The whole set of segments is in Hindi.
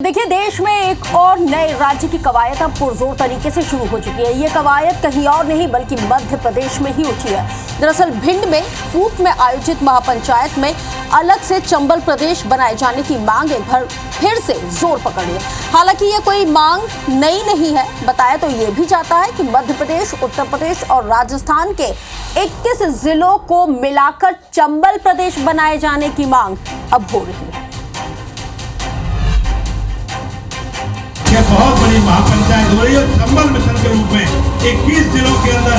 देखिए, देश में एक और नए राज्य की कवायद अब पुरजोर तरीके से शुरू हो चुकी है। ये कवायद कहीं और नहीं बल्कि मध्य प्रदेश में ही उठी है। दरअसल भिंड में फूट में आयोजित महापंचायत में अलग से चंबल प्रदेश बनाए जाने की मांग एक बार फिर से जोर पकड़ ली है। हालांकि ये कोई मांग नई नहीं है। बताया तो ये भी जाता है कि मध्य प्रदेश, उत्तर प्रदेश और राजस्थान के 21 जिलों को मिलाकर चंबल प्रदेश बनाए जाने की मांग अब हो रही है। यह बहुत बड़ी महापंचायत हो रही है। चंबल मिशन के रूप में 21 जिलों के अंदर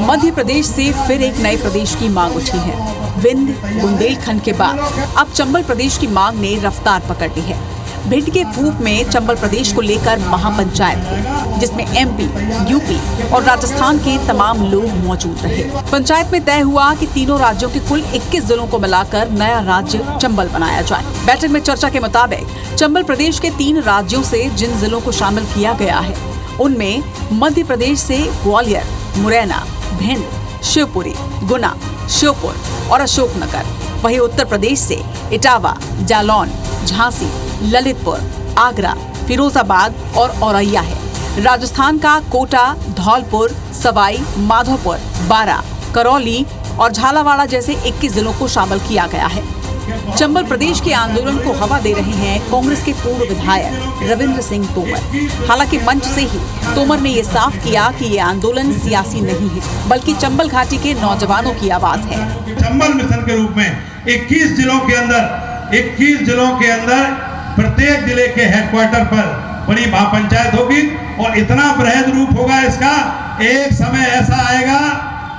मध्य प्रदेश से फिर एक नए प्रदेश की मांग उठी है। विंध्य बुंदेलखंड के बाद अब चंबल प्रदेश की मांग ने रफ्तार पकड़ ली है। भिंड के फूट में चंबल प्रदेश को लेकर महापंचायत हुई, जिसमें एमपी, यूपी और राजस्थान के तमाम लोग मौजूद रहे। पंचायत में तय हुआ कि तीनों राज्यों के कुल 21 जिलों को मिलाकर नया राज्य चंबल बनाया जाए। बैठक में चर्चा के मुताबिक चंबल प्रदेश के 3 राज्यों से जिन जिलों को शामिल किया गया है, उनमें मध्य प्रदेश से ग्वालियर, मुरैना, भिंड, शिवपुरी, गुना, श्योपुर और अशोकनगर। वहीं उत्तर प्रदेश से इटावा, जालौन, झांसी, ललितपुर, आगरा, फिरोजाबाद और औरैया है। राजस्थान का कोटा, धौलपुर, सवाई माधोपुर, बारा, करौली और झालावाड़ जैसे 21 जिलों को शामिल किया गया है। चंबल प्रदेश के आंदोलन को हवा दे रहे हैं कांग्रेस के पूर्व विधायक रविंद्र सिंह तोमर। हालांकि मंच से ही तोमर ने ये साफ किया कि ये आंदोलन सियासी नहीं है, बल्कि चंबल घाटी के नौजवानों की आवाज है। चंबल मिशन के रूप में 21 जिलों के अंदर प्रत्येक जिले के हेडक्वार्टर पर बड़ी महापंचायत होगी और इतना बृहद रूप होगा इसका। एक समय ऐसा आएगा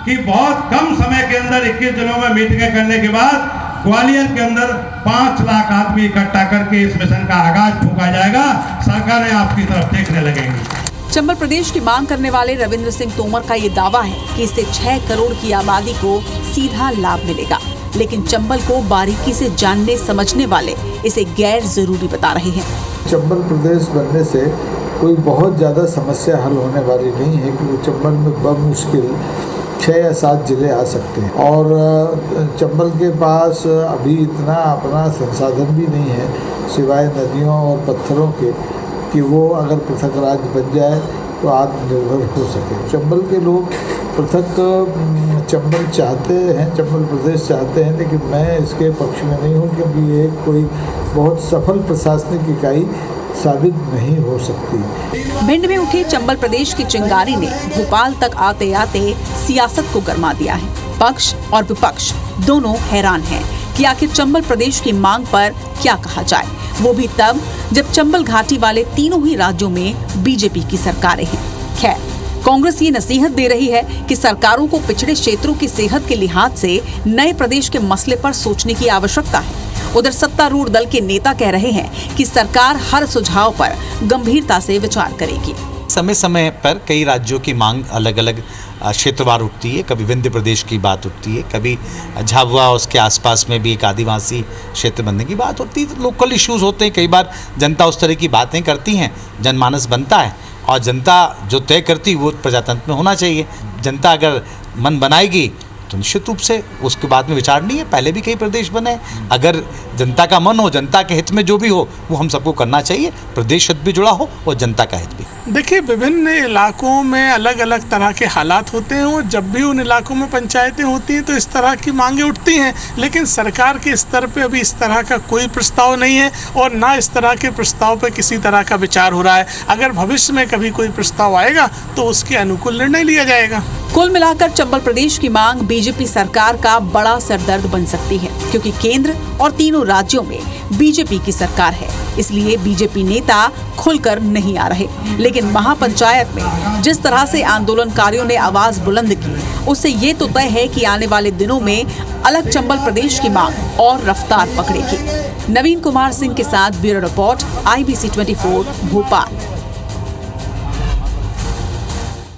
कि बहुत कम समय के अंदर 21 जिलों में मीटिंगें करने के बाद ग्वालियर के अंदर 5 लाख आदमी इकट्ठा करके इस मिशन का आगाज फूंका जाएगा। सरकारें आपकी तरफ देखने लगेंगी। चंबल प्रदेश की मांग करने वाले रविंद्र सिंह तोमर का ये दावा है कि इससे 6 करोड़ की आबादी को सीधा लाभ मिलेगा, लेकिन चंबल को बारीकी से जानने समझने वाले इसे गैर जरूरी बता रहे हैं। चंबल प्रदेश बनने से कोई बहुत ज़्यादा समस्या हल होने वाली नहीं है, क्योंकि चंबल में बमुश्किल 6 या 7 जिले आ सकते हैं और चंबल के पास अभी इतना अपना संसाधन भी नहीं है सिवाय नदियों और पत्थरों के कि वो अगर पृथक राज्य बन जाए तो आत्मनिर्भर हो सके। चंबल के लोग पृथक चंबल चाहते हैं, चंबल प्रदेश चाहते हैं, लेकिन मैं इसके पक्ष में नहीं हूँ, क्योंकि ये कोई बहुत सफल प्रशासनिक इकाई साबित नहीं हो सकती। भिंड में उठी चंबल प्रदेश की चिंगारी ने भोपाल तक आते आते सियासत को गरमा दिया है। पक्ष और विपक्ष दोनों हैरान हैं कि आखिर चंबल प्रदेश की मांग पर क्या कहा जाए, वो भी तब जब चंबल घाटी वाले तीनों ही राज्यों में बीजेपी की सरकारें हैं। खैर, कांग्रेस ये नसीहत दे रही है कि सरकारों को पिछड़े क्षेत्रों की सेहत के लिहाज से नए प्रदेश के मसले पर सोचने की आवश्यकता है। उधर सत्तारूढ़ दल के नेता कह रहे हैं कि सरकार हर सुझाव पर गंभीरता से विचार करेगी। समय समय पर कई राज्यों की मांग अलग अलग क्षेत्रवार उठती है। कभी विंध्य प्रदेश की बात उठती है, कभी झाबुआ उसके आसपास में भी एक आदिवासी क्षेत्र बनने की बात होती है। तो लोकल इश्यूज होते हैं। कई बार जनता उस तरह की बातें करती हैं, जनमानस बनता है और जनता जो तय करती है वो प्रजातंत्र में होना चाहिए। जनता अगर मन बनाएगी तो निश्चित रूप से उसके बाद में विचार नहीं है। पहले भी कई प्रदेश बने। अगर जनता का मन हो, जनता के हित में जो भी हो, वो हम सबको करना चाहिए। प्रदेश हित भी जुड़ा हो और जनता का हित भी। देखिए, विभिन्न इलाकों में अलग अलग तरह के हालात होते हैं और जब भी उन इलाकों में पंचायतें होती हैं तो इस तरह की मांगें उठती हैं, लेकिन सरकार के स्तर पे अभी इस तरह का कोई प्रस्ताव नहीं है और ना इस तरह के प्रस्ताव पे किसी तरह का विचार हो रहा है। अगर भविष्य में कभी कोई प्रस्ताव आएगा तो उसके अनुकूल निर्णय लिया जाएगा। कुल मिलाकर चंबल प्रदेश की मांग बीजेपी सरकार का बड़ा सरदर्द बन सकती है, क्योंकि केंद्र और तीनों राज्यों में बीजेपी की सरकार है। इसलिए बीजेपी नेता खुलकर नहीं आ रहे, लेकिन महापंचायत में जिस तरह से आंदोलनकारियों ने आवाज बुलंद की, उससे ये तो तय है कि आने वाले दिनों में अलग चंबल प्रदेश की मांग और रफ्तार पकड़ेगी। नवीन कुमार सिंह के साथ ब्यूरो रिपोर्ट, IBC 24 भोपाल।